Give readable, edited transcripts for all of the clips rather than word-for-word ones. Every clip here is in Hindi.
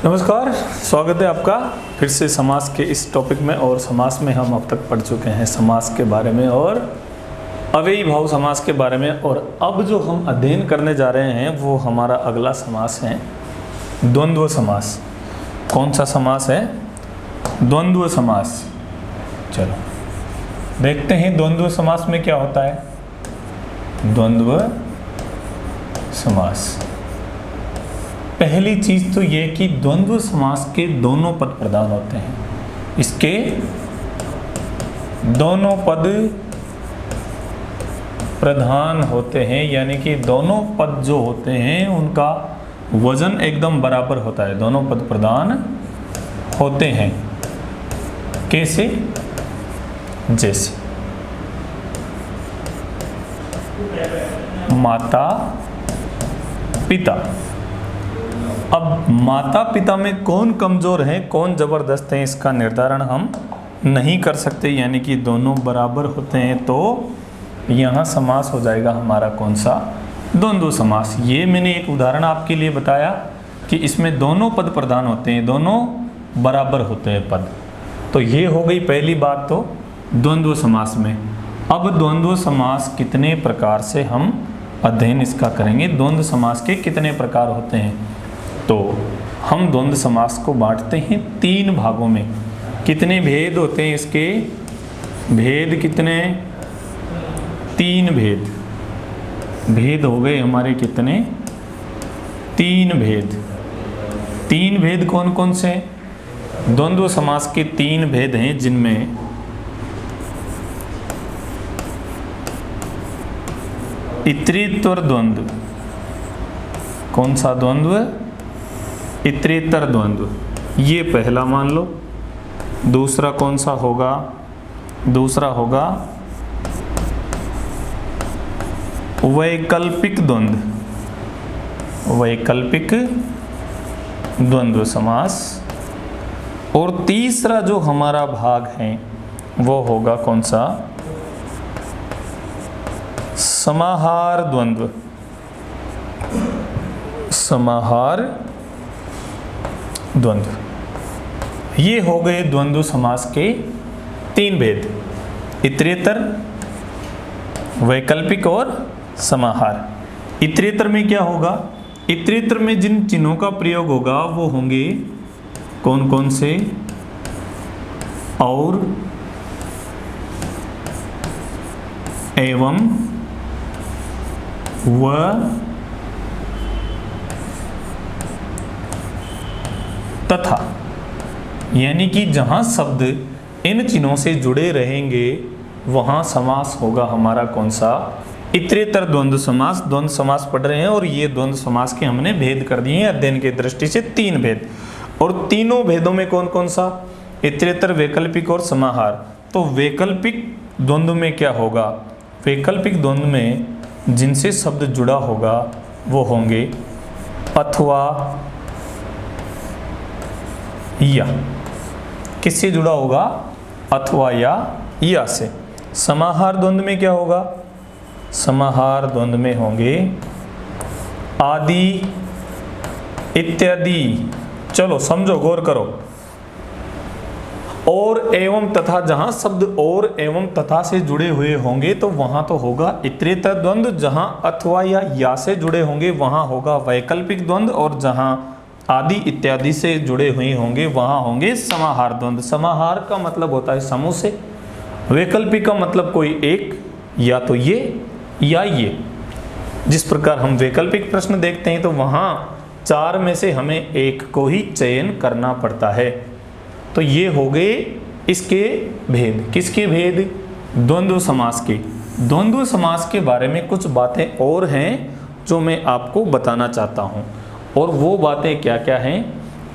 नमस्कार, स्वागत है आपका फिर से समास के इस टॉपिक में। और समास में हम अब तक पढ़ चुके हैं समास के बारे में और अव्ययी भाव समास के बारे में। और अब जो हम अध्ययन करने जा रहे हैं वो हमारा अगला समास है द्वंद्व समास। कौन सा समास है? द्वंद्व समास। चलो देखते हैं द्वंद्व समास में क्या होता है। द्वंद्व समास, पहली चीज तो ये कि द्वंद्व समास के दोनों पद प्रधान होते हैं। इसके दोनों पद प्रधान होते हैं, यानी कि दोनों पद जो होते हैं उनका वजन एकदम बराबर होता है। दोनों पद प्रधान होते हैं। कैसे? जैसे माता पिता। अब माता पिता में कौन कमजोर है कौन जबरदस्त है इसका निर्धारण हम नहीं कर सकते, यानी कि दोनों बराबर होते हैं तो यहाँ समास हो जाएगा हमारा कौन सा? द्वंद्व समास। ये मैंने एक उदाहरण आपके लिए बताया कि इसमें दोनों पद प्रधान होते हैं, दोनों बराबर होते हैं पद। तो ये हो गई पहली बात तो द्वंद्व समास में। अब द्वंद्व समास कितने प्रकार से हम अध्ययन इसका करेंगे, द्वंद्व समास के कितने प्रकार होते हैं। तो हम द्वंद्व समास को बांटते हैं 3 भागों में। कितने भेद होते हैं इसके? भेद कितने? 3 भेद। भेद हो गए हमारे कितने? 3 भेद। 3 भेद कौन कौन से? द्वंद्व समास के 3 भेद हैं, जिनमें इतरेतर द्वंद्व। कौन सा द्वंद्व? इतरेतर द्वंद्व। ये पहला मान लो। दूसरा कौन सा होगा? दूसरा होगा वैकल्पिक द्वंद्व। वैकल्पिक द्वंद्व समास। और तीसरा जो हमारा भाग है वो होगा कौन सा? समाहार द्वंद्व। समाहार द्वंद्व। ये हो गए द्वंद्व समास के 3 भेद, इतरेतर, वैकल्पिक और समाहार। इतरेतर में क्या होगा? इतरेतर में जिन चिन्हों का प्रयोग होगा वो होंगे कौन कौन से? और, एवं, व, तथा। यानी कि जहां शब्द इन चिन्हों से जुड़े रहेंगे वहां समास होगा हमारा कौन सा? इतरेतर द्वंद्व समास। द्वंद्व समास पढ़ रहे हैं और ये द्वंद्व समास के हमने भेद कर दिए हैं अध्ययन की दृष्टि से 3 भेद। और तीनों भेदों में कौन कौन सा? इतरेतर, वैकल्पिक और समाहार। तो वैकल्पिक द्वंद्व में क्या होगा? वैकल्पिक द्वंद्व में जिनसे शब्द जुड़ा होगा वो होंगे अथवा, या। किससे जुड़ा होगा? अथवा, या से। समाहार द्वंद्व में क्या होगा? समाहार द्वंद्व में होंगे आदि, इत्यादि। चलो समझो, गौर करो। और, एवं, तथा। जहां शब्द और, एवं, तथा से जुड़े हुए होंगे तो वहां तो होगा इतरेतर द्वंद्व। जहां अथवा या से जुड़े होंगे वहां होगा वैकल्पिक द्वंद्व। और जहां आदि इत्यादि से जुड़े हुए होंगे वहां होंगे समाहार द्वंद्व। समाहार का मतलब होता है समूह से। वैकल्पिक का मतलब कोई एक, या तो ये या ये। जिस प्रकार हम वैकल्पिक प्रश्न देखते हैं तो वहां 4 में से हमें एक को ही चयन करना पड़ता है। तो ये हो गए इसके भेद। किसके भेद? द्वंद्व समास के। द्वंद्व समास के बारे में कुछ बातें और हैं जो मैं आपको बताना चाहता हूं। और वो बातें क्या क्या हैं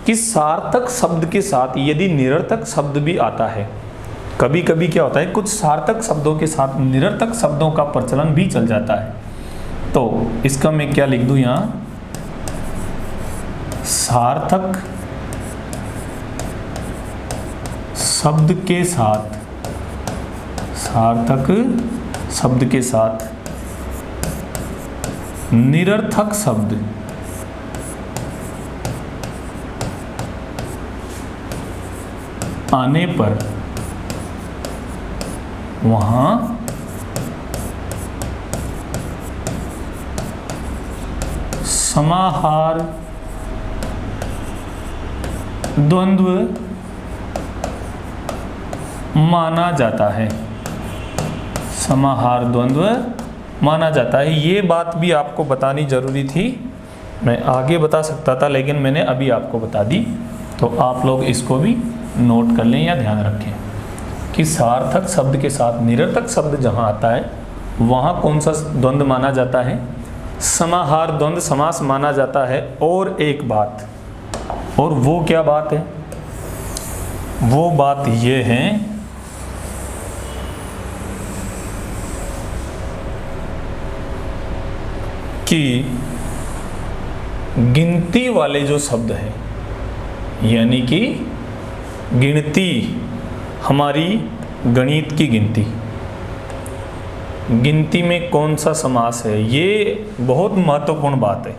कि सार्थक शब्द के साथ यदि निरर्थक शब्द भी आता है, कभी कभी क्या होता है कुछ सार्थक शब्दों के साथ निरर्थक शब्दों का प्रचलन भी चल जाता है। तो इसका मैं क्या लिख दूं यहाँ? सार्थक शब्द के साथ, सार्थक शब्द के साथ निरर्थक शब्द आने पर वहां समाहार द्वंद्व माना जाता है। समाहार द्वंद्व माना जाता है। ये बात भी आपको बतानी जरूरी थी, मैं आगे बता सकता था लेकिन मैंने अभी आपको बता दी, तो आप लोग इसको भी नोट कर लें या ध्यान रखें कि सार्थक शब्द के साथ निरर्थक शब्द जहाँ आता है वहाँ कौन सा द्वंद्व माना जाता है, समाहार द्वंद्व समास माना जाता है। और एक बात, और वो क्या बात है, वो बात ये है कि गिनती वाले जो शब्द हैं, यानी कि गिनती, हमारी गणित की गिनती, गिनती में कौन सा समास है, ये बहुत महत्वपूर्ण बात है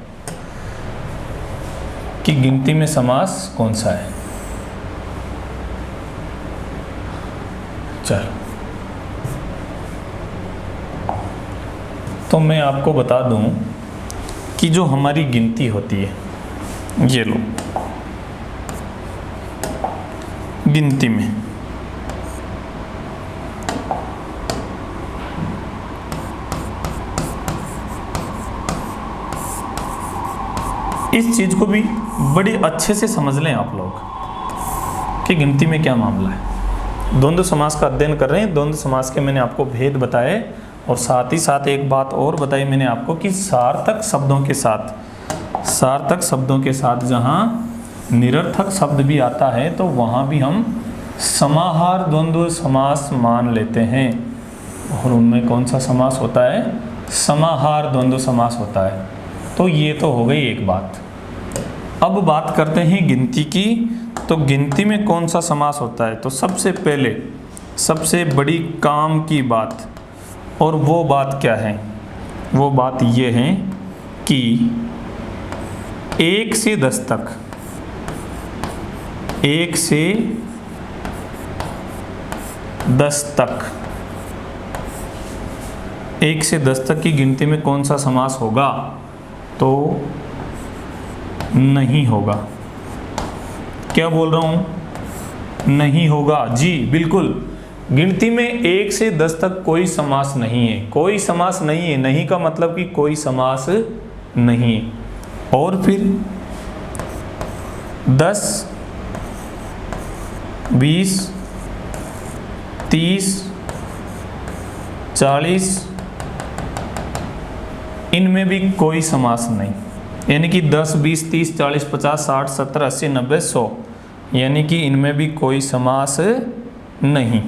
कि गिनती में समास कौन सा है। चलो, तो मैं आपको बता दूं कि जो हमारी गिनती होती है, ये लो, गिनती में इस चीज को भी बड़ी अच्छे से समझ लें आप लोग कि गिनती में क्या मामला है। द्वंद्व समास का अध्ययन कर रहे हैं, द्वंद्व समास के मैंने आपको भेद बताए और साथ ही साथ एक बात और बताई मैंने आपको कि सार्थक शब्दों के साथ जहाँ निरर्थक शब्द भी आता है तो वहाँ भी हम समाहार द्वंद्व समास मान लेते हैं। और उनमें कौन सा समास होता है, समाहार द्वंद्व समास होता है। तो ये तो हो गई एक बात। अब बात करते हैं गिनती की। तो गिनती में कौन सा समास होता है, तो सबसे पहले सबसे बड़ी काम की बात, और वो बात क्या है, वो बात ये है कि 1 से 10 तक, 1 से 10 तक, 1 से 10 तक की गिनती में कौन सा समास होगा, तो नहीं होगा। क्या बोल रहा हूँ, नहीं होगा जी, बिल्कुल। गिनती में 1 से 10 तक कोई समास नहीं है, कोई समास नहीं है। नहीं का मतलब कि कोई समास नहीं है। और फिर 10, 20, 30, 40, इनमें भी कोई समास नहीं, यानी कि 10, 20, 30, 40, 50, 60, 70, 80, 90, 100, यानी कि इनमें भी कोई समास नहीं।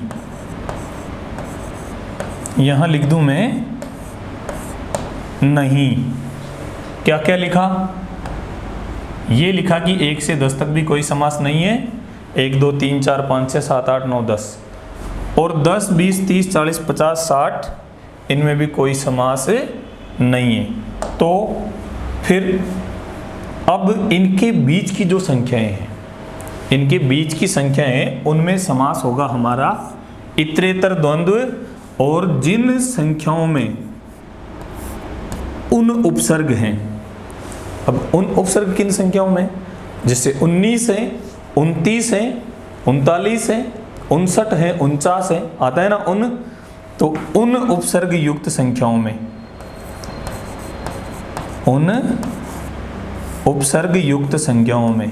यहाँ लिख दूं मैं नहीं। क्या क्या लिखा, ये लिखा कि 1 से 10 तक भी कोई समास नहीं है। 1, 2, 3, 4, 5, 6, 7, 8, 9, 10, और 10, 20, 30, 40, 50, 60, इनमें भी कोई समास नहीं है। तो फिर अब इनके बीच की जो संख्याएं हैं, इनके बीच की संख्याएं, उनमें समास होगा हमारा इतरेतर द्वंद्व। और जिन संख्याओं में उन उपसर्ग हैं, अब उन उपसर्ग किन संख्याओं में, जैसे 19 है, 29 है, 39 है, 59 है, 49 है, आता है ना उन, तो उन उपसर्ग युक्त संख्याओं में, उन उपसर्ग युक्त संख्याओं में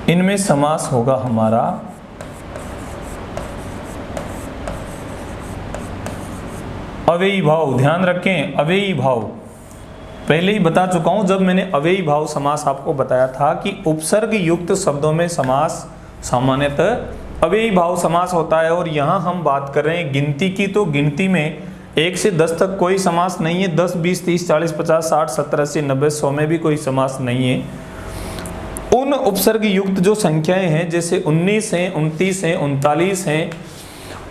इनमें समास होगा हमारा अव्ययी भाव। ध्यान रखें, अव्ययी भाव पहले ही बता चुका हूं जब मैंने अव्ययी भाव समास आपको बताया था कि उपसर्ग युक्त शब्दों में समास सामान्यतः अव्ययी भाव समास होता है। और यहां हम बात कर रहे हैं गिनती की, तो गिनती में 1 से 10 तक कोई समास नहीं है। 10, 20, 30, 40, 50, 60, 70, 80, 90, 100 में भी कोई समास नहीं है। उन उपसर्ग युक्त जो संख्याएं हैं, जैसे 19 हैं, 29 हैं, 39 हैं,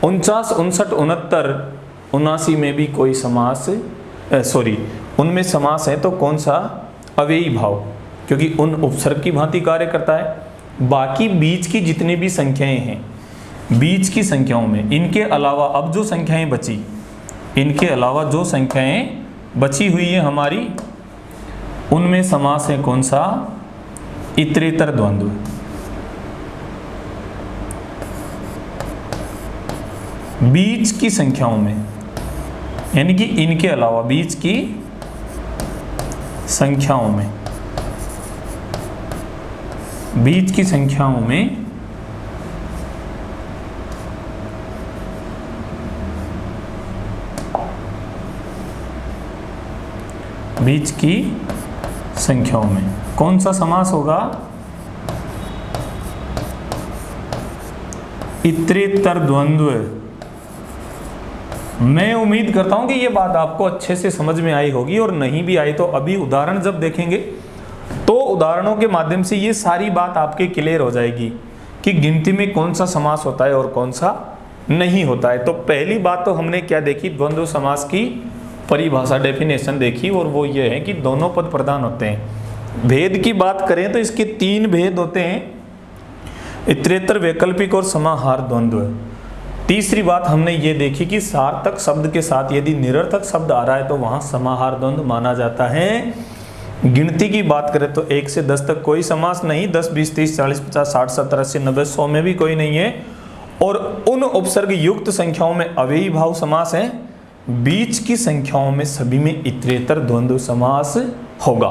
49, 59, 69, 79 में भी कोई समास उनमें समास है तो कौन सा? अव्ययी भाव, क्योंकि उन उपसर्ग की भांति कार्य करता है। बाकी बीच की जितनी भी संख्याएं हैं, बीच की संख्याओं में इनके अलावा अब जो संख्याएं बची, इनके अलावा जो संख्याएं बची हुई है हमारी, उनमें समास है कौन सा? इतरेतर द्वंद्व। बीच की संख्याओं में, यानी कि इनके अलावा बीच की संख्याओं में, बीच की संख्याओं में बीच की संख्याओं में कौन सा समास होगा? इतरेतर द्वंद्व। मैं उम्मीद करता हूं कि ये बात आपको अच्छे से समझ में आई होगी, और नहीं भी आई तो अभी उदाहरण जब देखेंगे तो उदाहरणों के माध्यम से ये सारी बात आपके क्लियर हो जाएगी कि गिनती में कौन सा समास होता है और कौन सा नहीं होता है। तो पहली बात तो हमने क्या देखी? द्वंद्व समास की परिभाषा, डेफिनेशन देखी, और वो ये है कि दोनों पद प्रधान होते हैं। भेद की बात करें तो इसके 3 भेद होते हैं, इतरेतर, वैकल्पिक और समाहार द्वंद्व। तीसरी बात हमने ये देखी कि सार्थक शब्द के साथ यदि निरर्थक शब्द आ रहा है तो वहां समाहार द्वंद्व माना जाता है। गिनती की बात करें तो 1 से 10 तक कोई समास नहीं, 10, 20, 30, 40, 50, 60, 70, 80, 90, 100 में भी कोई नहीं है, और उन उपसर्ग युक्त संख्याओं में अव्ययी भाव समास है। बीच की संख्याओं में सभी में इतरेतर द्वंद्व समास होगा,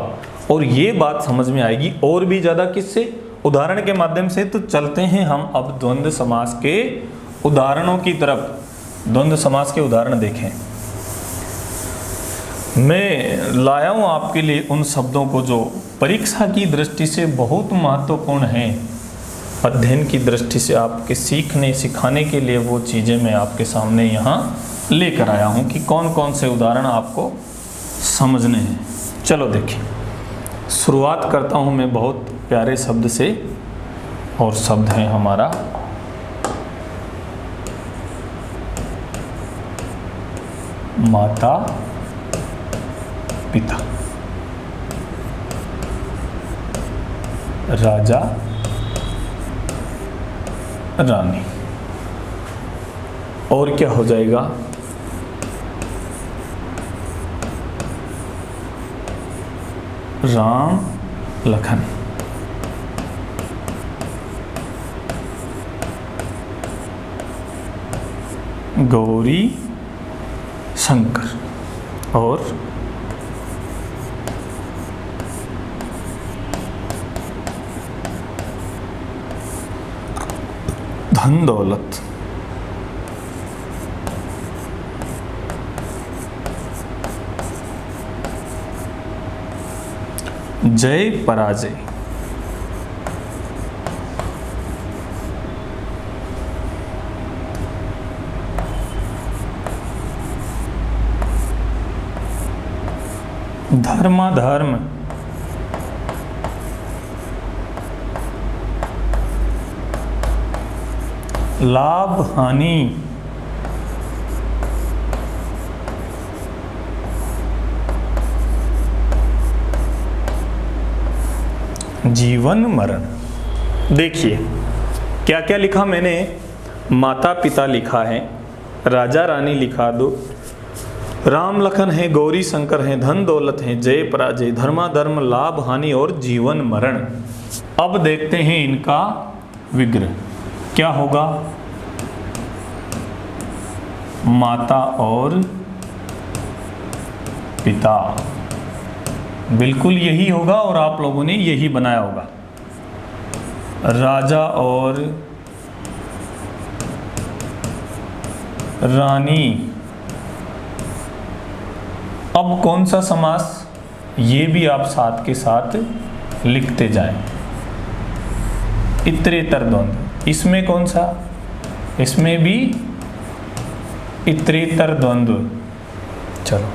और ये बात समझ में आएगी और भी ज्यादा किससे? उदाहरण के माध्यम से। तो चलते हैं हम अब द्वंद्व समास के उदाहरणों की तरफ। द्वंद्व समास के उदाहरण देखें। मैं लाया हूं आपके लिए उन शब्दों को जो परीक्षा की दृष्टि से बहुत महत्वपूर्ण हैं, अध्ययन की दृष्टि से आपके सीखने सिखाने के लिए वो चीज़ें मैं आपके सामने यहाँ लेकर आया हूँ कि कौन कौन से उदाहरण आपको समझने हैं। चलो देखिए, शुरुआत करता हूँ मैं बहुत प्यारे शब्द से, और शब्द है हमारा माता पिता, राजा रानी, और क्या हो जाएगा? राम लखन, गौरी शंकर, और धन दौलत। जय पराजय, धर्माधर्म, लाभ हानि, जीवन मरण। देखिए क्या क्या लिखा मैंने? माता पिता लिखा है, राजा रानी लिखा दो, राम लखन है, गौरी शंकर है, धन दौलत है, जय पराजय, धर्माधर्म, लाभ हानि और जीवन मरण। अब देखते हैं इनका विग्रह क्या होगा। माता और पिता, बिल्कुल यही होगा और आप लोगों ने यही बनाया होगा। राजा और रानी, अब कौन सा समास, ये भी आप साथ के साथ लिखते जाएं। इतरेतर द्वंद्व, इसमें कौन सा? इसमें भी इतरेतर द्वंद्व। चलो,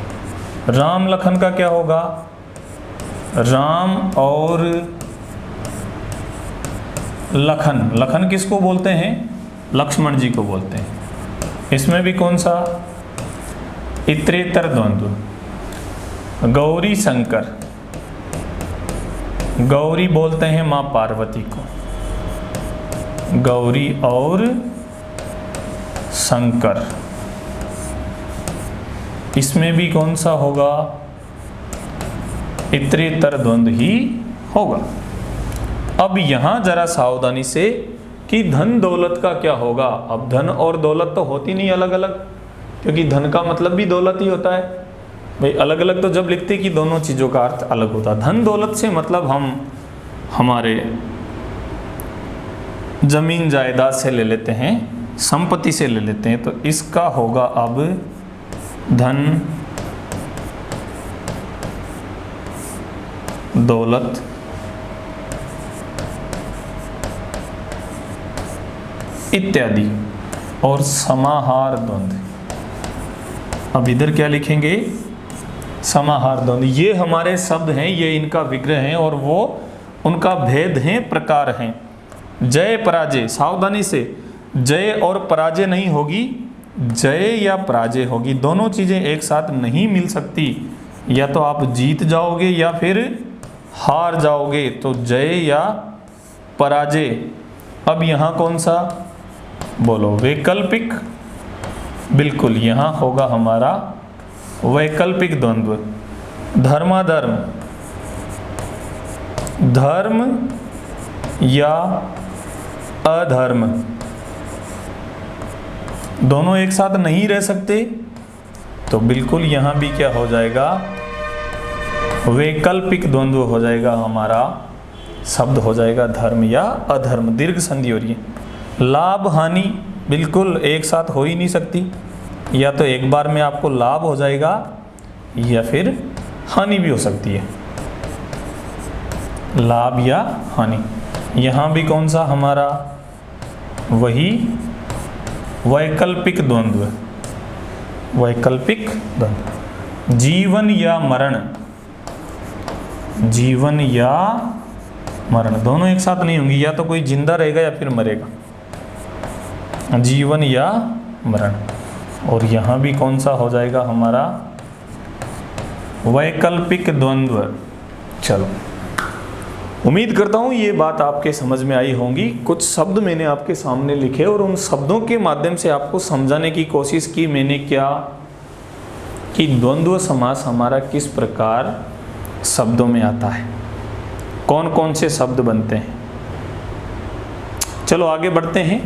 राम लखन का क्या होगा? राम और लखन, लखन किसको बोलते हैं? लक्ष्मण जी को बोलते हैं। इसमें भी कौन सा? इतरेतर द्वंद्व, गौरी शंकर, गौरी बोलते हैं माँ पार्वती को, गौरी और शंकर, इसमें भी कौन सा होगा, इतरेतर द्वंद्व ही होगा। अब यहां जरा सावधानी से कि धन दौलत का क्या होगा। अब धन और दौलत तो होती नहीं अलग अलग, क्योंकि धन का मतलब भी दौलत ही होता है भाई। अलग अलग तो जब लिखते कि दोनों चीज़ों का अर्थ अलग होता। धन दौलत से मतलब हम हमारे जमीन जायदाद से ले लेते हैं, संपत्ति से ले लेते हैं, तो इसका होगा अब धन दौलत इत्यादि। और समाहार द्वंद्व, अब इधर क्या लिखेंगे, समाहार द्वंद्व। ये हमारे शब्द हैं, ये इनका विग्रह हैं और वो उनका भेद हैं, प्रकार हैं। जय पराजय, सावधानी से, जय और पराजय नहीं होगी, जय या पराजय होगी। दोनों चीज़ें एक साथ नहीं मिल सकती, या तो आप जीत जाओगे या फिर हार जाओगे, तो जय या पराजय। अब यहाँ कौन सा बोलो, वैकल्पिक, बिल्कुल यहाँ होगा हमारा वैकल्पिक द्वंद्व। धर्माधर्म, धर्म या अधर्म, दोनों एक साथ नहीं रह सकते, तो बिल्कुल यहाँ भी क्या हो जाएगा, वैकल्पिक द्वंद्व हो जाएगा। हमारा शब्द हो जाएगा धर्म या अधर्म, दीर्घ संधि हो रही है। लाभ हानि बिल्कुल एक साथ हो ही नहीं सकती, या तो एक बार में आपको लाभ हो जाएगा या फिर हानि भी हो सकती है, लाभ या हानि। यहाँ भी कौन सा हमारा, वही वैकल्पिक द्वंद्व, वैकल्पिक द्वंद्व। जीवन या मरण, जीवन या मरण, दोनों एक साथ नहीं होंगी, या तो कोई जिंदा रहेगा या फिर मरेगा, जीवन या मरण। और यहाँ भी कौन सा हो जाएगा हमारा, वैकल्पिक द्वंद्व। चलो, उम्मीद करता हूँ ये बात आपके समझ में आई होंगी। कुछ शब्द मैंने आपके सामने लिखे और उन शब्दों के माध्यम से आपको समझाने की कोशिश की मैंने, क्या कि द्वंद्व समास हमारा किस प्रकार शब्दों में आता है, कौन कौन से शब्द बनते हैं। चलो आगे बढ़ते हैं।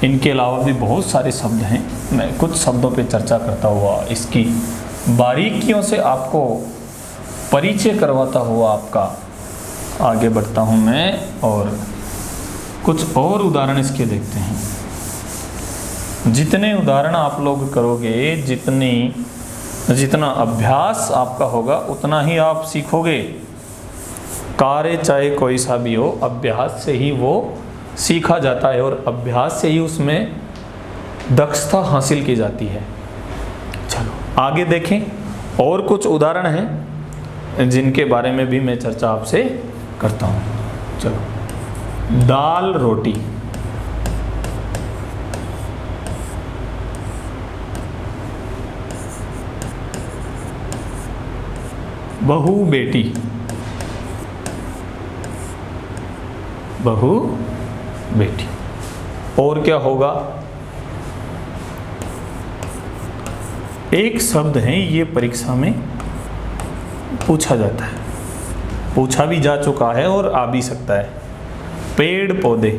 इनके अलावा भी बहुत सारे शब्द हैं, मैं कुछ शब्दों पे चर्चा करता हुआ इसकी बारीकियों से आपको परिचय करवाता हुआ आपका आगे बढ़ता हूँ मैं, और कुछ और उदाहरण इसके देखते हैं। जितने उदाहरण आप लोग करोगे, जितना अभ्यास आपका होगा, उतना ही आप सीखोगे। कार्य चाहे कोई सा भी हो, अभ्यास से ही वो सीखा जाता है और अभ्यास से ही उसमें दक्षता हासिल की जाती है। चलो आगे देखें, और कुछ उदाहरण हैं जिनके बारे में भी मैं चर्चा आपसे करता हूँ। चलो, दाल रोटी, बहू बेटी, बहू बेटी। और क्या होगा, एक शब्द है, ये परीक्षा में पूछा जाता है, पूछा भी जा चुका है और आ भी सकता है। पेड़ पौधे,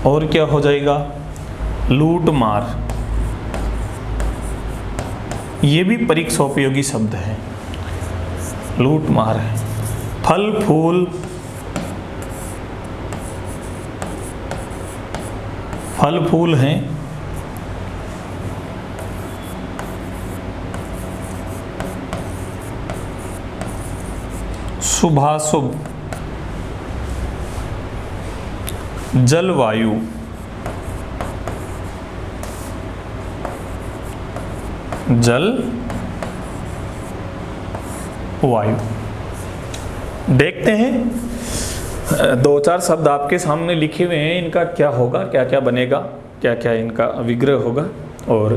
और क्या हो जाएगा, लूट मार। ये भी परीक्षा उपयोगी शब्द है, लूट मार है। फल फूल, फल फूल हैं। शुभाशुभ, जलवायु, जल वायु। देखते हैं दो चार शब्द आपके सामने लिखे हुए हैं, इनका क्या होगा, क्या क्या बनेगा, क्या क्या इनका विग्रह होगा, और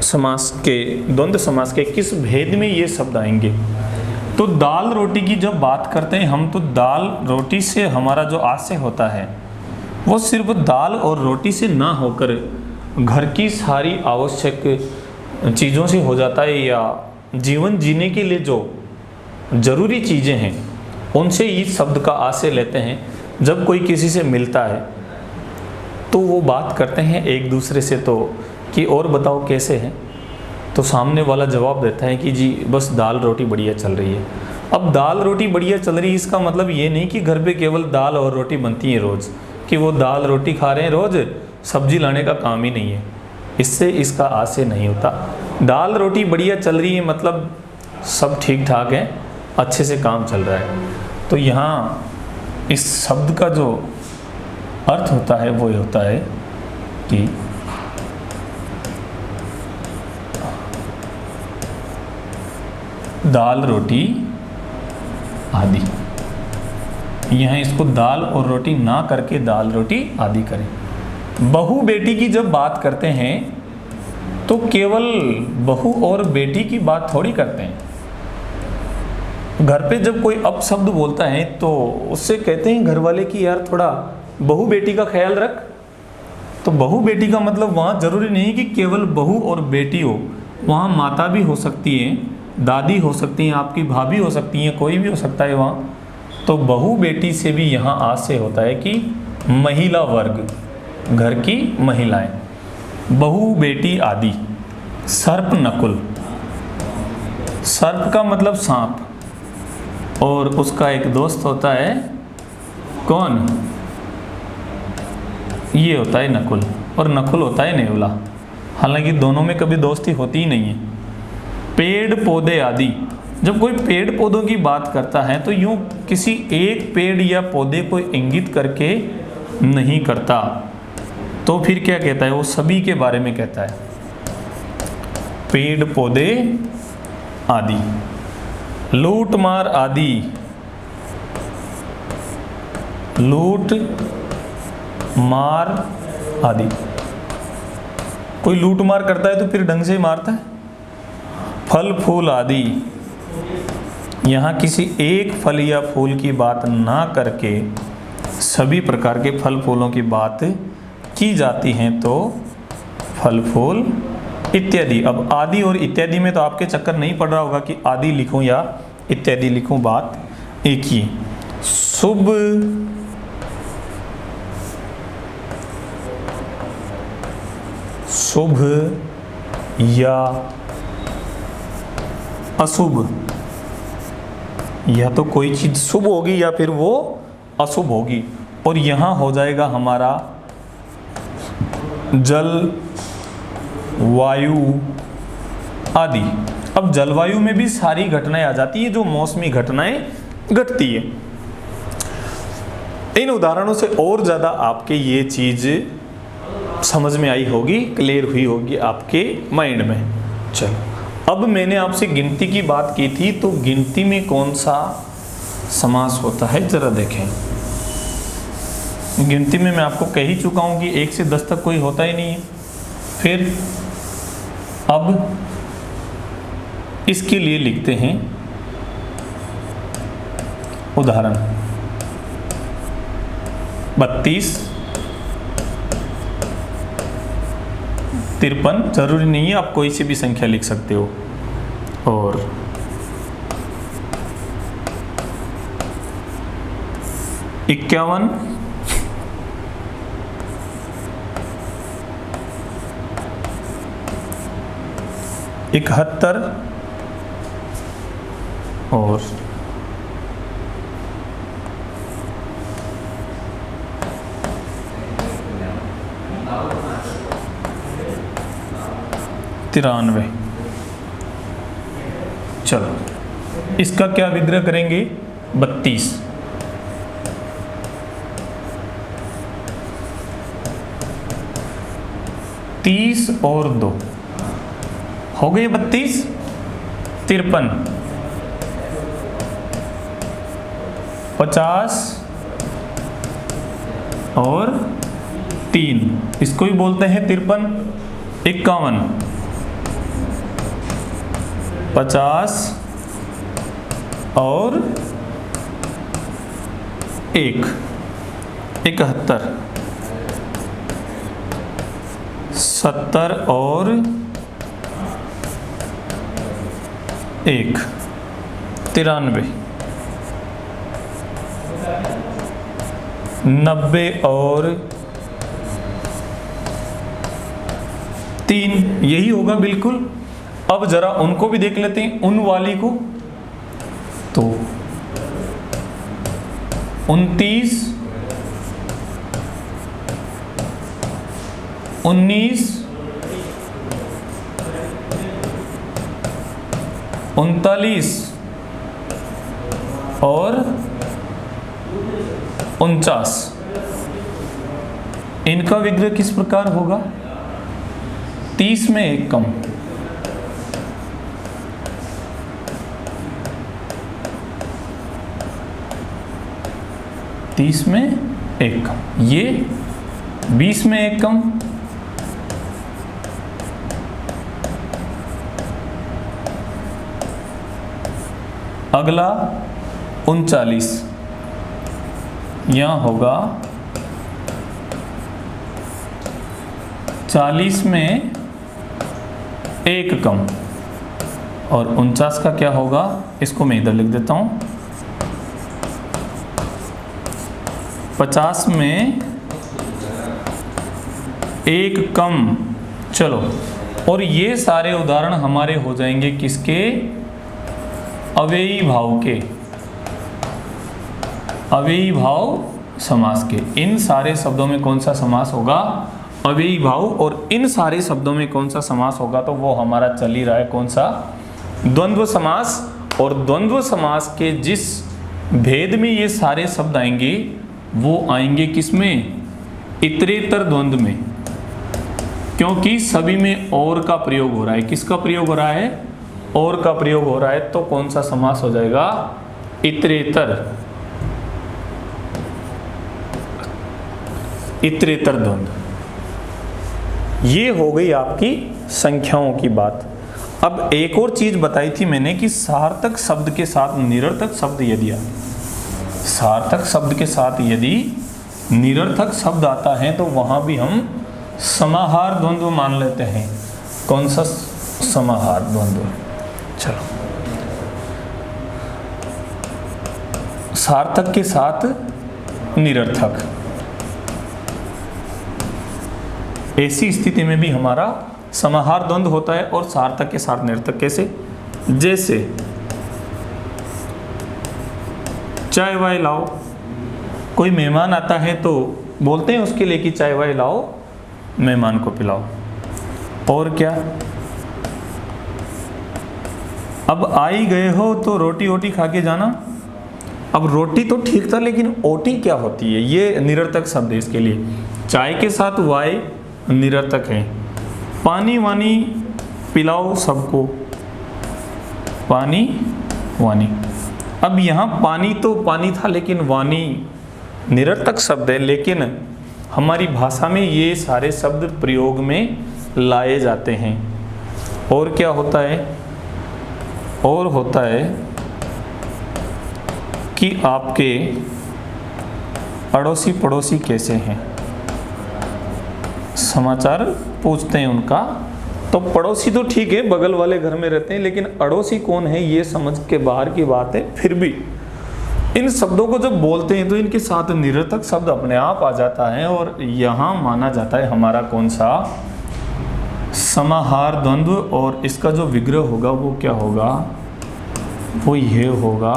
समास के, द्वंद्व समास के किस भेद में ये शब्द आएंगे। तो दाल रोटी की जब बात करते हैं हम, तो दाल रोटी से हमारा जो आशय होता है वो सिर्फ दाल और रोटी से ना होकर घर की सारी आवश्यक चीज़ों से हो जाता है, या जीवन जीने के लिए जो ज़रूरी चीज़ें हैं उनसे इस शब्द का आशय लेते हैं। जब कोई किसी से मिलता है तो वो बात करते हैं एक दूसरे से, तो कि और बताओ कैसे हैं, तो सामने वाला जवाब देता है कि जी बस दाल रोटी बढ़िया चल रही है। अब दाल रोटी बढ़िया चल रही है, इसका मतलब ये नहीं कि घर पे केवल दाल और रोटी बनती है रोज़, कि वो दाल रोटी खा रहे हैं रोज़, सब्जी लाने का काम ही नहीं है। इससे इसका आशय नहीं होता। दाल रोटी बढ़िया चल रही है मतलब सब ठीक ठाक है, अच्छे से काम चल रहा है। तो यहाँ इस शब्द का जो अर्थ होता है वो ये होता है कि दाल रोटी आदि। यहाँ इसको दाल और रोटी ना करके दाल रोटी आदि करें। बहू बेटी की जब बात करते हैं तो केवल बहू और बेटी की बात थोड़ी करते हैं। घर पे जब कोई अपशब्द बोलता है तो उससे कहते हैं घर वाले कि यार थोड़ा बहू बेटी का ख्याल रख। तो बहू बेटी का मतलब वहाँ जरूरी नहीं कि केवल बहू और बेटी हो, वहाँ माता भी हो सकती है, दादी हो सकती हैं, आपकी भाभी हो सकती हैं, कोई भी हो सकता है वहाँ। तो बहू बेटी से भी यहाँ आशय होता है कि महिला वर्ग, घर की महिलाएं, बहू बेटी आदि। सर्प नकुल, सर्प का मतलब सांप, और उसका एक दोस्त होता है कौन, ये होता है नकुल, और नकुल होता है नेवला। हालांकि दोनों में कभी दोस्ती होती ही नहीं है। पेड़ पौधे आदि, जब कोई पेड़ पौधों की बात करता है तो यूं किसी एक पेड़ या पौधे को इंगित करके नहीं करता, तो फिर क्या कहता है, वो सभी के बारे में कहता है। पेड़ पौधे आदि। लूट मार आदि, लूट मार आदि। कोई लूट मार करता है तो फिर ढंग से मारता है। फल फूल आदि, यहाँ किसी एक फल या फूल की बात ना करके सभी प्रकार के फल फूलों की बात की जाती हैं, तो फल फूल इत्यादि। अब आदि और इत्यादि में तो आपके चक्कर नहीं पड़ रहा होगा कि आदि लिखूं या इत्यादि लिखूं, बात एक ही। शुभ शुभ या अशुभ, या तो कोई चीज शुभ होगी या फिर वो अशुभ होगी, और यहाँ हो जाएगा हमारा जल वायु आदि। अब जलवायु में भी सारी घटनाएं आ जाती है जो मौसमी घटनाएं घटती है। इन उदाहरणों से और ज्यादा आपके ये चीज समझ में आई होगी, क्लियर हुई होगी आपके माइंड में। चलो, अब मैंने आपसे गिनती की बात की थी, तो गिनती में कौन सा समास होता है जरा देखें। गिनती में मैं आपको कह ही चुका हूं कि 1 से 10 तक कोई होता ही नहीं है। फिर अब इसके लिए लिखते हैं उदाहरण 32, 53, जरूरी नहीं है, आप कोई सी भी संख्या लिख सकते हो, और 51, 71 और 93। चलो, इसका क्या विग्रह करेंगे, 32। 30 और 2 हो गए 32, 53, 50, और 3, इसको भी बोलते हैं 53, 51, 50 और 1, 71, 70 और 1, 93, 90 और 3, यही होगा बिल्कुल। अब जरा उनको भी देख लेते हैं, उन वाली को। तो 29, 19, 39 और 49, इनका विग्रह किस प्रकार होगा? 30 में 1 कम, 30 में 1 कम, ये 20 में 1 कम, अगला 39, यहाँ होगा 40 में 1 कम, और 49 का क्या होगा? इसको मैं इधर लिख देता हूँ, 50 में 1 कम। चलो, और ये सारे उदाहरण हमारे हो जाएंगे किसके? अव्ययी भाव के, अव्ययी भाव समास के। इन सारे शब्दों में कौन सा समास होगा? अव्ययी भाव। और इन सारे शब्दों में कौन सा समास होगा? तो वो हमारा चल ही रहा है, कौन सा? द्वंद्व समास। और द्वंद्व समास के जिस भेद में ये सारे शब्द आएंगे वो आएंगे किसमें? इतरेतर द्वंद्व में, क्योंकि सभी में और का प्रयोग हो रहा है। किसका प्रयोग हो रहा है? और का प्रयोग हो रहा है। तो कौन सा समास हो जाएगा? इतरेतर, इतरेतर द्वंद्व। ये हो गई आपकी संख्याओं की बात। अब एक और चीज बताई थी मैंने कि सार्थक शब्द के साथ निरर्थक शब्द यदि आए, सार्थक शब्द के साथ यदि निरर्थक शब्द आता है तो वहां भी हम समाहार द्वंद्व मान लेते हैं। कौन सा समाहार द्वंद्व? चलो, सार्थक के साथ निरर्थक, ऐसी स्थिति में भी हमारा समाहार द्वंद्व होता है। और सार्थक के साथ निरर्थक कैसे? जैसे चाय वाय लाओ, कोई मेहमान आता है तो बोलते हैं उसके लिए कि चाय वाय लाओ, मेहमान को पिलाओ। और क्या? अब आ ही गए हो तो रोटी वोटी खा के जाना। अब रोटी तो ठीक था, लेकिन ओटी क्या होती है? ये निरर्थक शब्द है इसके लिए। चाय के साथ वाय निरर्थक है। पानी वानी पिलाओ सबको, पानी वानी। अब यहाँ पानी तो पानी था, लेकिन वानी निरर्थक शब्द है। लेकिन हमारी भाषा में ये सारे शब्द प्रयोग में लाए जाते हैं। और क्या होता है? और होता है कि आपके अड़ोसी पड़ोसी कैसे हैं, समाचार पूछते हैं उनका। तो पड़ोसी तो ठीक है, बगल वाले घर में रहते हैं, लेकिन अड़ोसी कौन है ये समझ के बाहर की बात है। फिर भी इन शब्दों को जब बोलते हैं तो इनके साथ निरर्थक शब्द अपने आप आ जाता है। और यहाँ माना जाता है हमारा कौन सा? समाहार द्वंद्व। और इसका जो विग्रह होगा वो क्या होगा? वो ये होगा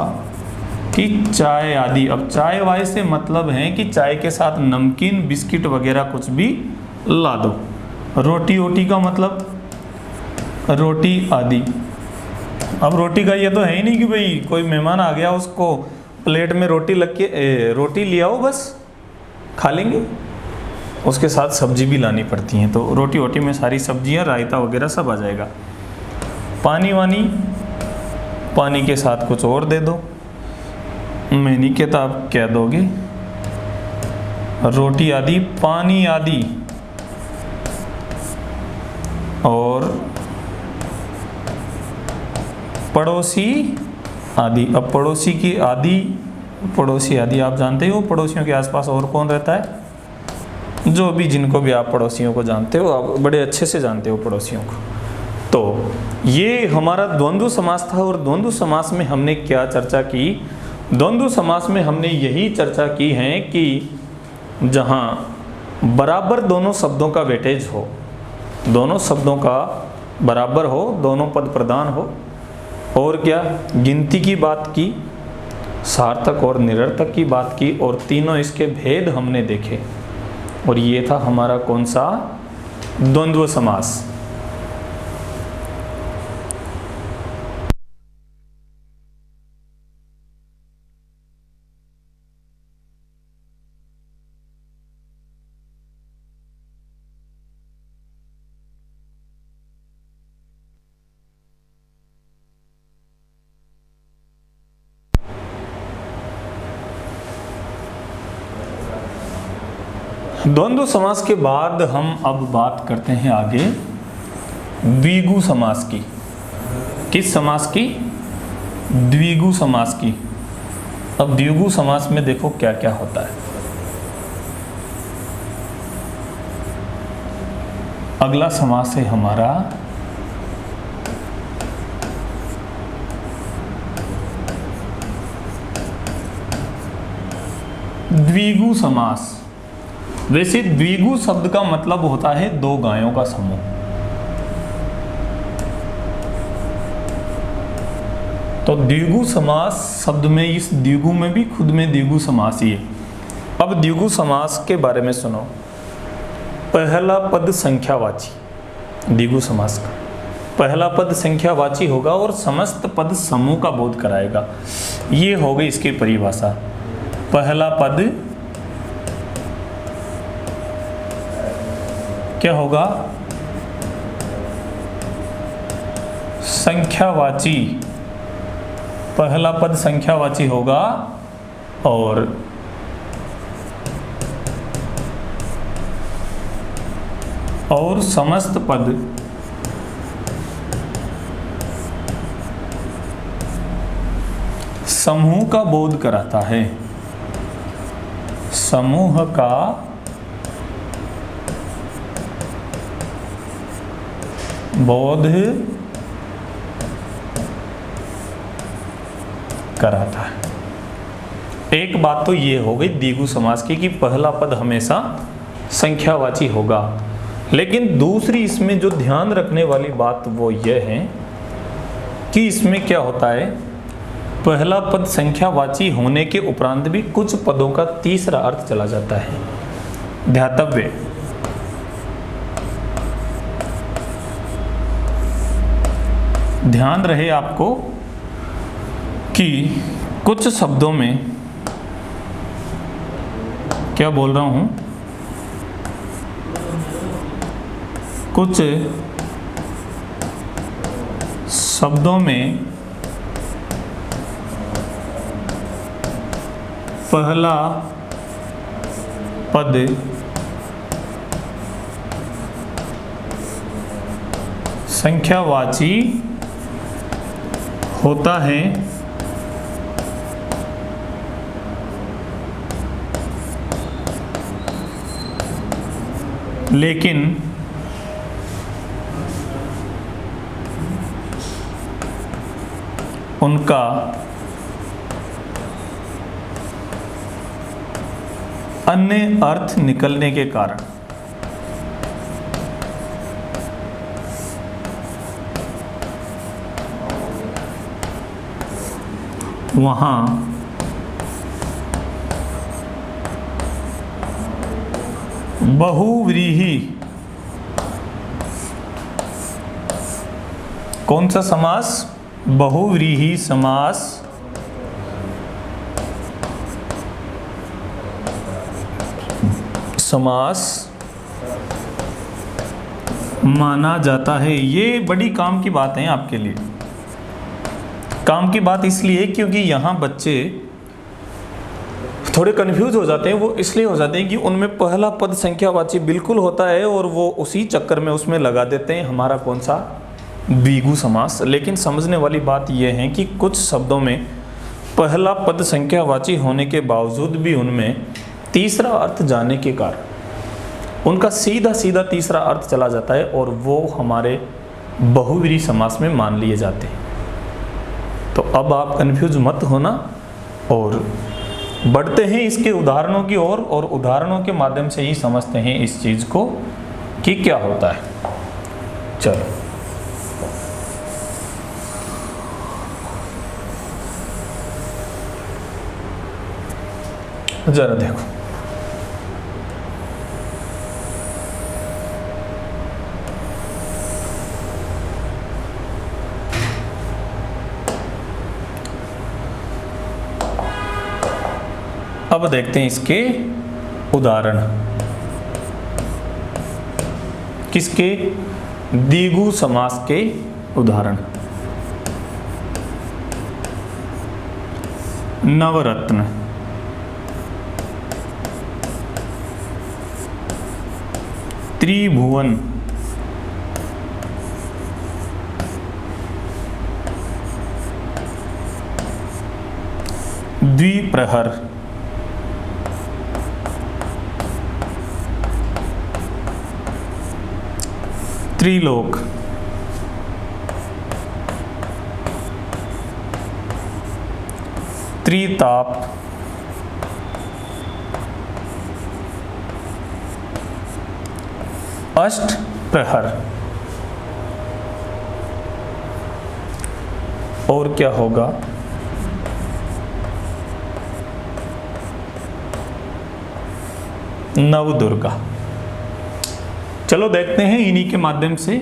कि चाय आदि। अब चाय वाय से मतलब है कि चाय के साथ नमकीन बिस्किट वगैरह कुछ भी ला दो। रोटी वोटी का मतलब रोटी आदि। अब रोटी का ये तो है ही नहीं कि भाई कोई मेहमान आ गया उसको प्लेट में रोटी लग के रोटी ले आओ बस खा लेंगे, उसके साथ सब्जी भी लानी पड़ती हैं। तो रोटी वोटी में सारी सब्जियां, रायता वगैरह सब आ जाएगा। पानी वानी, पानी के साथ कुछ और दे दो। मैं नहीं कहता आप क्या दोगे, रोटी आदि, पानी आदि, और पड़ोसी आदि। अब पड़ोसी की आदि, पड़ोसी आदि आप जानते हो, पड़ोसियों के आसपास और कौन रहता है? जो भी, जिनको भी आप पड़ोसियों को जानते हो, आप बड़े अच्छे से जानते हो पड़ोसियों को। तो ये हमारा द्वंद्व समास था। और द्वंद्व समास में हमने क्या चर्चा की? द्वंद्व समास में हमने यही चर्चा की है कि जहाँ बराबर दोनों शब्दों का वेटेज हो, दोनों शब्दों का बराबर हो, दोनों पद प्रधान हो, और क्या, गिनती की बात की, सार्थक और निरर्थक की बात की, और तीनों इसके भेद हमने देखे। और ये था हमारा कौन सा? द्वंद्व समास। द्वंद्व समास के बाद हम अब बात करते हैं आगे द्विगु समास की। किस समास की? द्विगु समास की। अब द्विगु समास में देखो क्या क्या होता है। अगला समास है हमारा द्विगु समास। वैसे द्विगु शब्द का मतलब होता है दो गायों का समूह। तो द्विगु समास शब्द में, इस द्विगु में भी खुद में द्विगु समास ही है। अब द्विगु समास के बारे में सुनो। पहला पद संख्यावाची, द्विगु समास का पहला पद संख्यावाची होगा और समस्त पद समूह का बोध कराएगा। ये हो गई इसकी परिभाषा। पहला पद क्या होगा? संख्यावाची। पहला पद संख्यावाची होगा और समस्त पद समूह का बोध कराता है। समूह का बोध कराता है। एक बात तो ये हो गई द्विगु समास की कि पहला पद हमेशा संख्यावाची होगा। लेकिन दूसरी इसमें जो ध्यान रखने वाली बात वो ये है कि इसमें क्या होता है, पहला पद संख्यावाची होने के उपरांत भी कुछ पदों का तीसरा अर्थ चला जाता है। ध्यातव्य, ध्यान रहे आपको कि कुछ शब्दों में, क्या बोल रहा हूं, कुछ शब्दों में पहला पद संख्यावाची होता है, लेकिन उनका अन्य अर्थ निकलने के कारण वहाँ बहुव्रीहि, कौन सा समास? बहुव्रीहि समास माना जाता है। ये बड़ी काम की बात है आपके लिए। काम की बात इसलिए क्योंकि यहाँ बच्चे थोड़े कंफ्यूज हो जाते हैं, वो इसलिए हो जाते हैं कि उनमें पहला पद संख्यावाची बिल्कुल होता है और वो उसी चक्कर में उसमें लगा देते हैं हमारा कौन सा द्विगु समास। लेकिन समझने वाली बात यह है कि कुछ शब्दों में पहला पद संख्यावाची होने के बावजूद भी उनमें तीसरा अर्थ जाने के कारण उनका सीधा सीधा तीसरा अर्थ चला जाता है और वो हमारे बहुव्रीहि समास में मान लिए जाते हैं। तो अब आप कंफ्यूज मत होना और बढ़ते हैं इसके उदाहरणों की ओर और उदाहरणों के माध्यम से ही समझते हैं इस चीज़ को कि क्या होता है। चलो जरा देखो, अब देखते हैं इसके उदाहरण। किसके? द्विगु समास के उदाहरण। नवरत्न, त्रिभुवन, द्विप्रहर, त्रिलोक, त्रिताप, अष्टप्रहर। और क्या होगा? नवदुर्गा। चलो देखते हैं इन्हीं के माध्यम से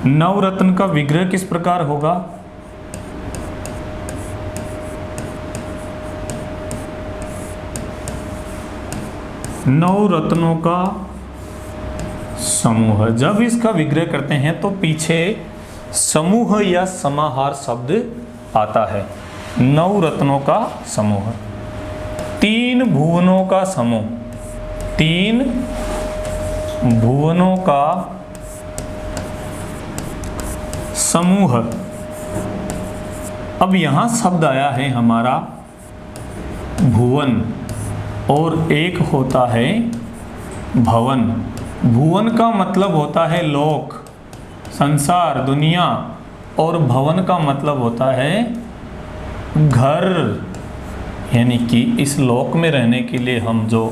नवरत्न का विग्रह किस प्रकार होगा। नवरत्नों का समूह। जब इसका विग्रह करते हैं तो पीछे समूह या समाहार शब्द आता है। नवरत्नों का समूह, तीन भुवनों का समूह, तीन भुवनों का समूह। अब यहां शब्द आया है हमारा भुवन और एक होता है भवन। भुवन का मतलब होता है लोक, संसार, दुनिया, और भवन का मतलब होता है घर। यानी कि इस लोक में रहने के लिए हम जो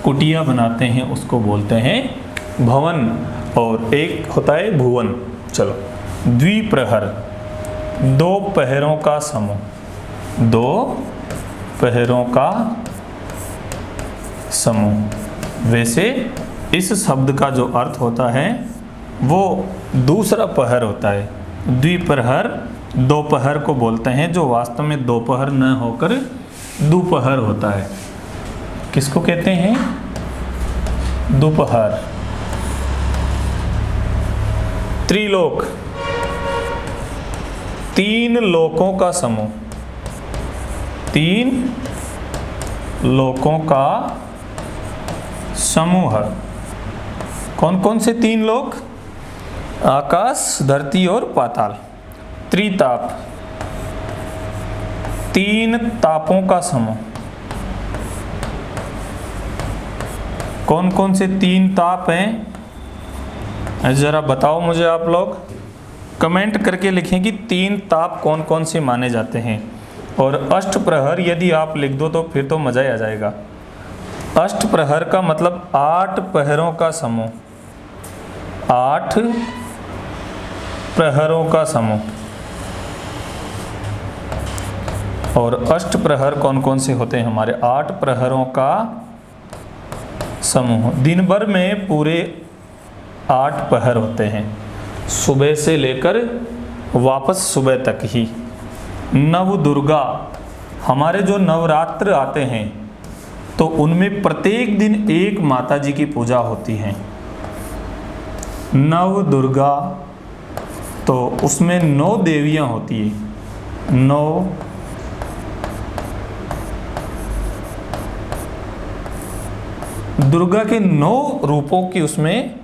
कुटिया बनाते हैं उसको बोलते हैं भवन, और एक होता है भुवन। चलो, द्विप्रहर, दो पहरों का समूह, दो पहरों का समूह। वैसे इस शब्द का जो अर्थ होता है वो दूसरा पहर होता है। द्विप्रहर दोपहर को बोलते हैं, जो वास्तव में दोपहर न होकर दोपहर होता है। किसको कहते हैं? दोपहर। त्रिलोक, तीन लोकों का समूह, तीन लोकों का समूह। कौन कौन से तीन लोक? आकाश, धरती और पाताल। त्रिताप, तीन तापों का समूह। कौन कौन से तीन ताप हैं? जरा बताओ मुझे आप लोग, कमेंट करके लिखें कि तीन ताप कौन कौन से माने जाते हैं। और अष्टप्रहर यदि आप लिख दो तो फिर तो मज़ा ही आ जाएगा। अष्टप्रहर का मतलब 8 पहरों का समूह, 8 प्रहरों का समूह। और अष्टप्रहर कौन कौन से होते हैं? हमारे 8 प्रहरों का समूह। दिन भर में पूरे 8 पहर होते हैं, सुबह से लेकर वापस सुबह तक ही। नव दुर्गा, हमारे जो नवरात्र आते हैं तो उनमें प्रत्येक दिन एक माता जी की पूजा होती है। नव दुर्गा, तो उसमें 9 देवियां होती है, 9 दुर्गा के 9 रूपों की उसमें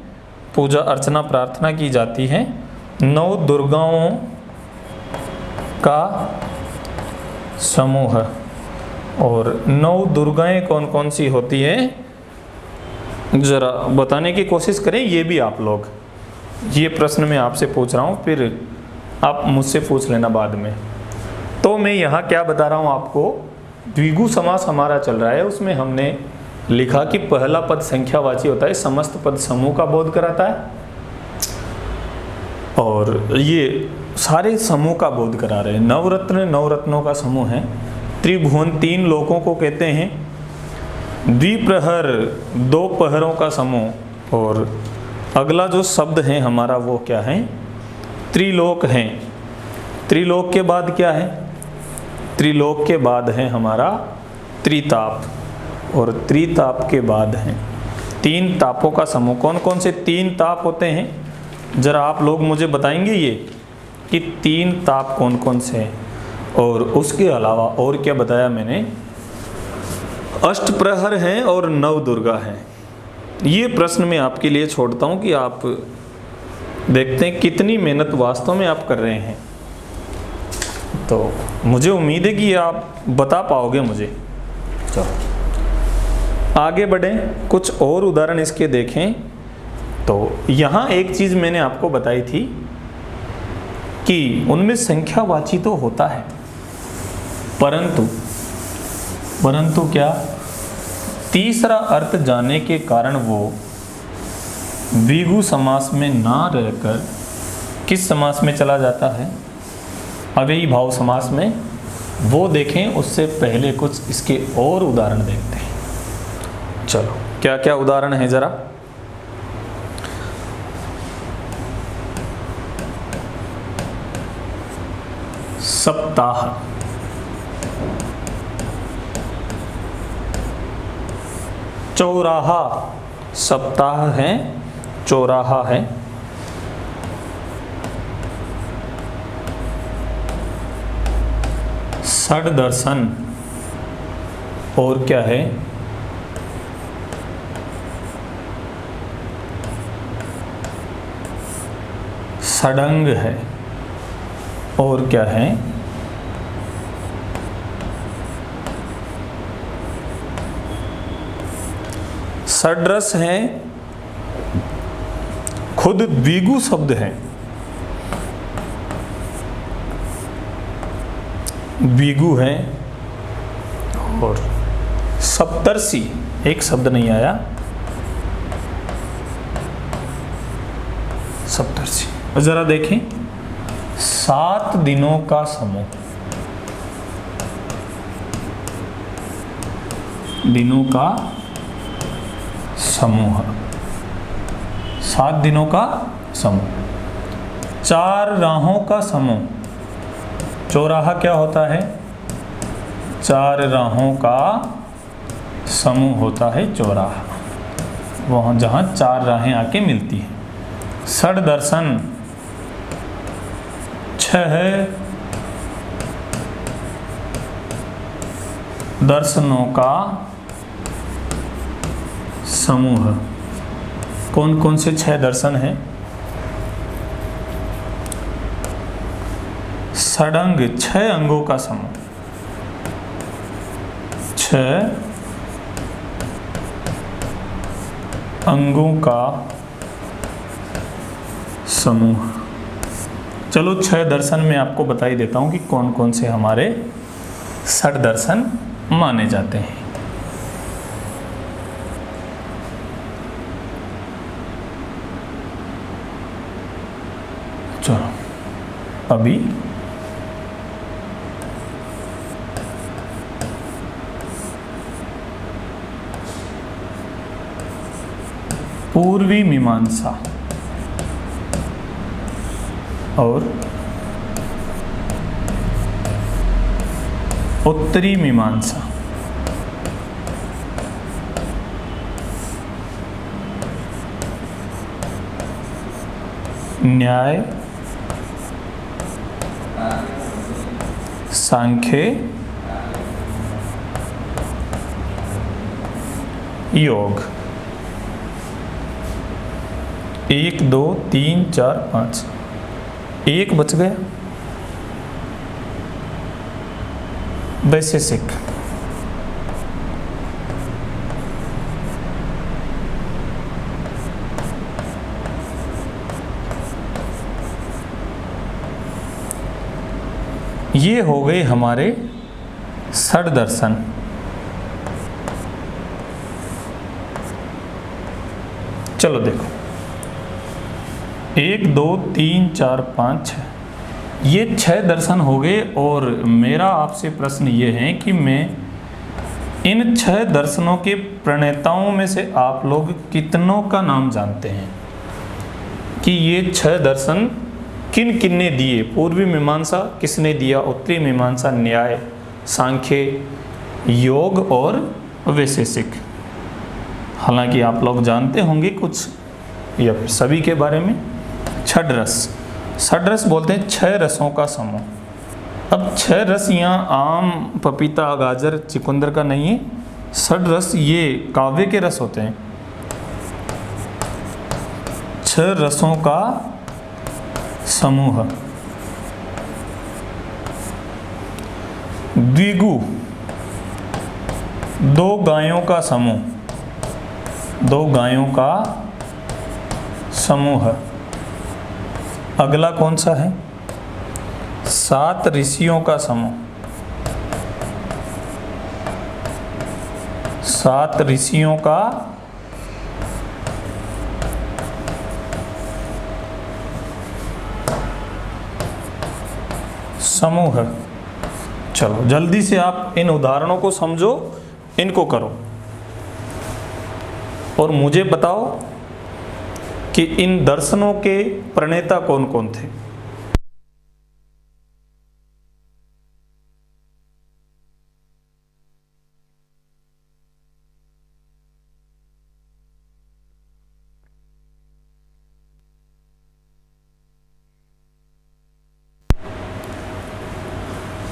पूजा अर्चना प्रार्थना की जाती है। 9 दुर्गाओं का समूह। और 9 दुर्गाएं कौन कौन सी होती है, जरा बताने की कोशिश करें। ये भी आप लोग, ये प्रश्न मैं आपसे पूछ रहा हूँ, फिर आप मुझसे पूछ लेना बाद में। तो मैं यहाँ क्या बता रहा हूँ आपको, द्विगु समास हमारा चल रहा है, उसमें हमने लिखा कि पहला पद संख्यावाची होता है, समस्त पद समूह का बोध कराता है, और ये सारे समूह का बोध करा रहे हैं। नवरत्न 9 रत्नों का समूह है। त्रिभुवन 3 लोकों को कहते हैं। द्विप्रहर 2 पहरों का समूह। और अगला जो शब्द है हमारा वो क्या है, त्रिलोक है। त्रिलोक के बाद क्या है, त्रिलोक के बाद है हमारा त्रिताप, और त्रिताप के बाद है 3 तापों का समूह। कौन कौन से 3 ताप होते हैं, जरा आप लोग मुझे बताएंगे ये कि 3 ताप कौन कौन से हैं। और उसके अलावा और क्या बताया मैंने, अष्टप्रहर हैं और 9 दुर्गा हैं। ये प्रश्न मैं आपके लिए छोड़ता हूँ कि आप देखते हैं कितनी मेहनत वास्तव में आप कर रहे हैं। तो मुझे उम्मीद है कि आप बता पाओगे मुझे। चलो आगे बढ़ें, कुछ और उदाहरण इसके देखें। तो यहाँ एक चीज़ मैंने आपको बताई थी कि उनमें संख्यावाची तो होता है, परंतु क्या, तीसरा अर्थ जाने के कारण वो द्विगु समास में ना रहकर किस समास में चला जाता है, अव्ययी भाव समास में। वो देखें, उससे पहले कुछ इसके और उदाहरण देखते हैं। चलो क्या क्या उदाहरण है जरा। सप्ताह, चौराहा, सप्ताह है, चौराहा है। षड दर्शन, और क्या है, षडंग है, और क्या है, षड्रस है। खुद द्विगु शब्द है, द्विगु है। और सप्तर्षि, एक शब्द नहीं आया, सप्तर्षि। जरा देखें, 7 दिनों का समूह, दिनों का समूह, 7 दिनों का समूह। 4 राहों का समूह, चौराहा क्या होता है, 4 राहों का समूह होता है चौराहा, वहाँ जहाँ 4 राहें आके मिलती हैं। षड दर्शन, 6 दर्शनों का समूह। कौन कौन से 6 दर्शन हैं, षडंग 6 अंगों का समूह, 6 अंगों का समूह। चलो 6 दर्शन में आपको बता ही देता हूं कि कौन कौन से हमारे षड दर्शन माने जाते हैं। चलो अभी पूर्वी मीमांसा और उत्तरी मीमांसा, न्याय, सांख्य, योग। 1 2 3 4 5, एक बच गया वैशेषिक। ये हो गए हमारे षड दर्शन। चलो देखो, 1 2 3 4 5 6, ये 6 दर्शन हो गए। और मेरा आपसे प्रश्न ये है कि मैं इन 6 दर्शनों के प्रणेताओं में से आप लोग कितनों का नाम जानते हैं कि ये 6 दर्शन किन किन ने दिए? पूर्वी मीमांसा किसने दिया? उत्तरी मीमांसा, न्याय, सांख्य, योग और वैशेषिक। हालांकि आप लोग जानते होंगे कुछ या सभी के बारे में। षड्रस, षड्रस बोलते हैं 6 रसों का समूह। अब 6 रस यहाँ आम, पपीता, गाजर, चुकंदर का नहीं है। षड्रस ये काव्य के रस होते हैं। 6 रसों का समूह। द्विगु, 2 गायों का समूह, 2 गायों का समूह। अगला कौन सा है? 7 ऋषियों का समूह, 7 ऋषियों का समूह। चलो जल्दी से आप इन उदाहरणों को समझो, इनको करो और मुझे बताओ कि इन दर्शनों के प्रणेता कौन कौन थे।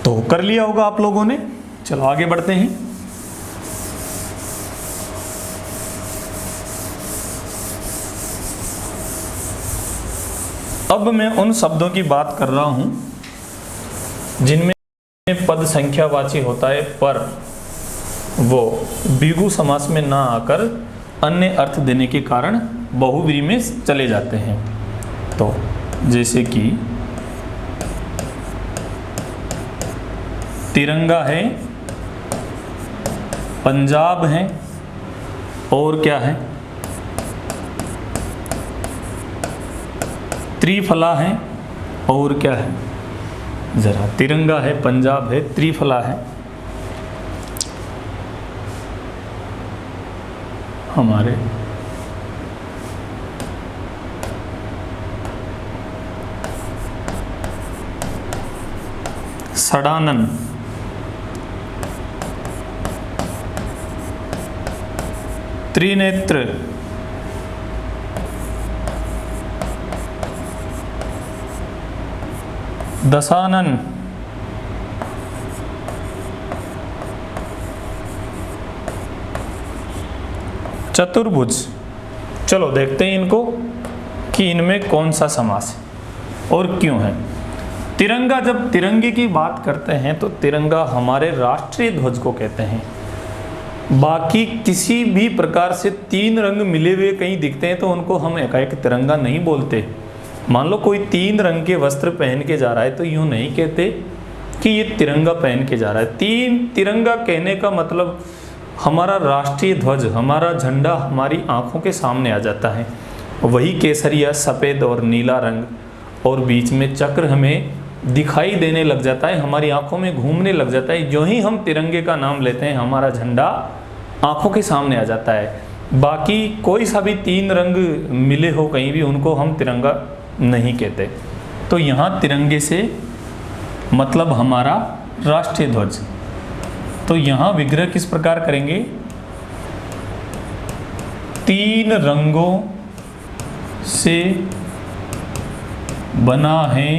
तो कर लिया होगा आप लोगों ने। चलो आगे बढ़ते हैं। अब मैं उन शब्दों की बात कर रहा हूं जिनमें पद संख्यावाची होता है, पर वो द्विगु समास में ना आकर अन्य अर्थ देने के कारण बहुव्रीहि में चले जाते हैं। तो जैसे कि तिरंगा है, पंजाब है, और क्या है? त्रिफला है, और क्या है? जरा, तिरंगा है, पंजाब है, त्रिफला है, हमारे षडानन, त्रिनेत्र, दशानन, चतुर्भुज। चलो देखते हैं इनको कि इनमें कौन सा समास है और क्यों है। तिरंगा, जब तिरंगे की बात करते हैं तो तिरंगा हमारे राष्ट्रीय ध्वज को कहते हैं। बाकी किसी भी प्रकार से 3 रंग मिले हुए कहीं दिखते हैं तो उनको हम एकाएक तिरंगा नहीं बोलते। मान लो कोई 3 रंग के वस्त्र पहन के जा रहा है तो यूँ नहीं कहते कि ये तिरंगा पहन के जा रहा है। तिरंगा कहने का मतलब हमारा राष्ट्रीय ध्वज, हमारा झंडा हमारी आंखों के सामने आ जाता है। वही केसरिया, सफ़ेद और नीला रंग, और बीच में चक्र हमें दिखाई देने लग जाता है, हमारी आंखों में घूमने लग जाता है। जो ही हम तिरंगे का नाम लेते हैं हमारा झंडा आंखों के सामने आ जाता है। बाकी कोई सा भी 3 रंग मिले हो कहीं भी, उनको हम तिरंगा नहीं कहते। तो यहाँ तिरंगे से मतलब हमारा राष्ट्रीय ध्वज। तो यहाँ विग्रह किस प्रकार करेंगे? 3 रंगों से बना है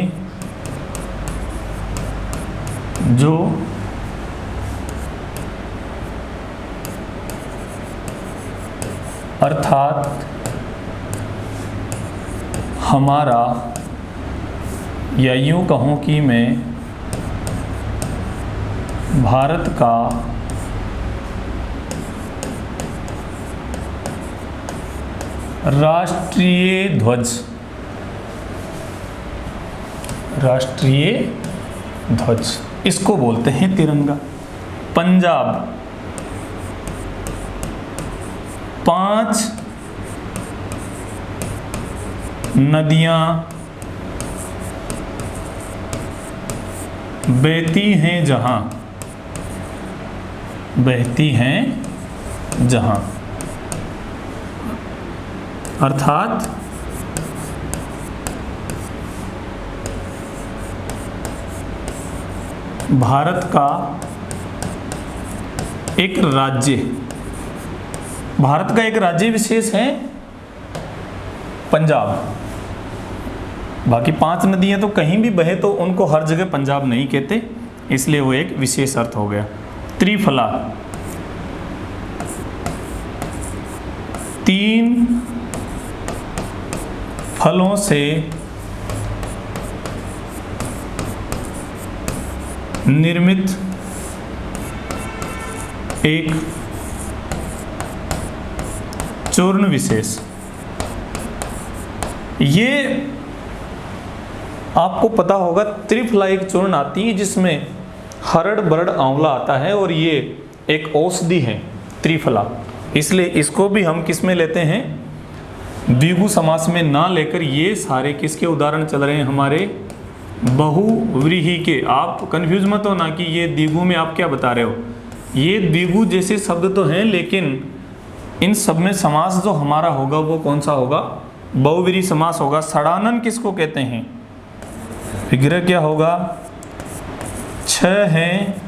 जो अर्थात हमारा, या यूँ कहूँ कि मैं भारत का राष्ट्रीय ध्वज, राष्ट्रीय ध्वज, इसको बोलते हैं तिरंगा। पंजाब 5 नदियाँ बहती हैं जहाँ, बहती हैं जहाँ, अर्थात भारत का एक राज्य, भारत का एक राज्य विशेष है पंजाब। बाकी 5 नदियां तो कहीं भी बहे तो उनको हर जगह पंजाब नहीं कहते, इसलिए वो एक विशेष अर्थ हो गया। त्रिफला 3 फलों से निर्मित एक चूर्ण विशेष। ये आपको पता होगा, त्रिफला एक चूर्ण आती है जिसमें हरड़ बरड़ आंवला आता है और ये एक औषधि है त्रिफला, इसलिए इसको भी हम किस में लेते हैं, द्विगु समास में ना लेकर। ये सारे किसके उदाहरण चल रहे हैं, हमारे बहुव्रीहि के। आप कंफ्यूज मत हो ना कि ये द्विगु में आप क्या बता रहे हो, ये द्विगु जैसे शब्द तो हैं, लेकिन इन सब में समास जो हमारा होगा वो कौन सा होगा, बहुव्रीहि समास होगा। षडानन किसको कहते हैं, विग्रह क्या होगा, 6 हैं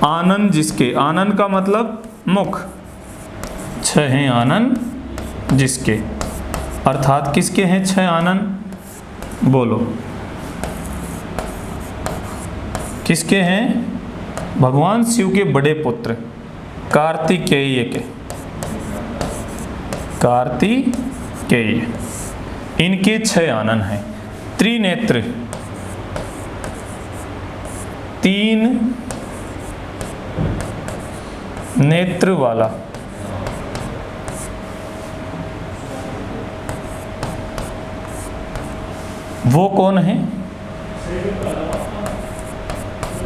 आनन जिसके, आनन का मतलब मुख, 6 हैं आनन जिसके, अर्थात किसके हैं 6 आनन, बोलो किसके हैं, भगवान शिव के बड़े पुत्र कार्तिकेय के, कार्तिकेय, इनके 6 आनन हैं। त्रिनेत्र 3 नेत्र वाला, वो कौन है,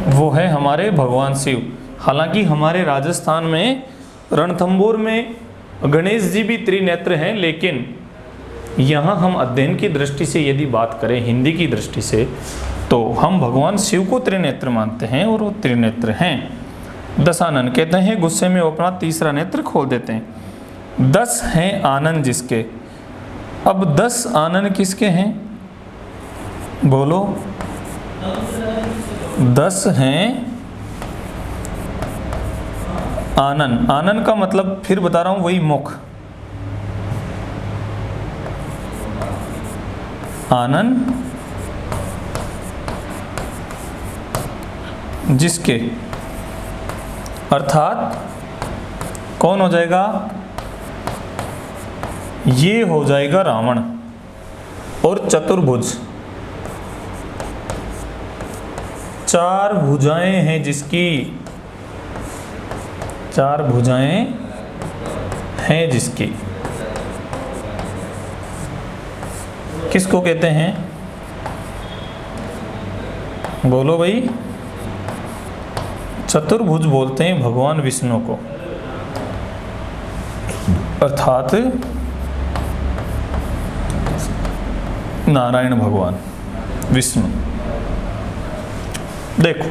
वो है हमारे भगवान शिव। हालांकि हमारे राजस्थान में रणथंभौर में गणेश जी भी त्रिनेत्र हैं, लेकिन यहाँ हम अध्ययन की दृष्टि से यदि बात करें, हिंदी की दृष्टि से, तो हम भगवान शिव को त्रिनेत्र मानते हैं और वो त्रिनेत्र हैं। दशानन कहते हैं गुस्से में वो अपना तीसरा नेत्र खोल देते हैं। 10 हैं आनन जिसके, अब 10 आनन किसके हैं, बोलो 10 हैं आनन। आनन का मतलब फिर बता रहा हूं, वही मुख, आनन जिसके, अर्थात कौन हो जाएगा, ये हो जाएगा रावण। और चतुर्भुज 4 भुजाएं हैं जिसकी, 4 भुजाएं हैं जिसकी, किसको कहते हैं, बोलो भाई, चतुर्भुज बोलते हैं भगवान विष्णु को, अर्थात नारायण भगवान विष्णु। देखो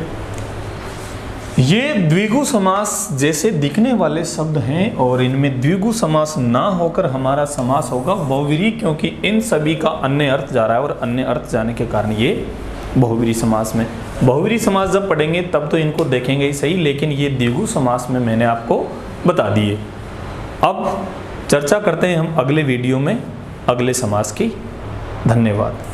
ये द्विगु समास जैसे दिखने वाले शब्द हैं और इनमें द्विगु समास ना होकर हमारा समास होगा बहुव्रीहि, क्योंकि इन सभी का अन्य अर्थ जा रहा है और अन्य अर्थ जाने के कारण ये बहुव्रीहि समास में। बहुव्रीहि समास जब पढ़ेंगे तब तो इनको देखेंगे ही सही, लेकिन ये द्विगु समास में मैंने आपको बता दिए। अब चर्चा करते हैं हम अगले वीडियो में अगले समास की। धन्यवाद।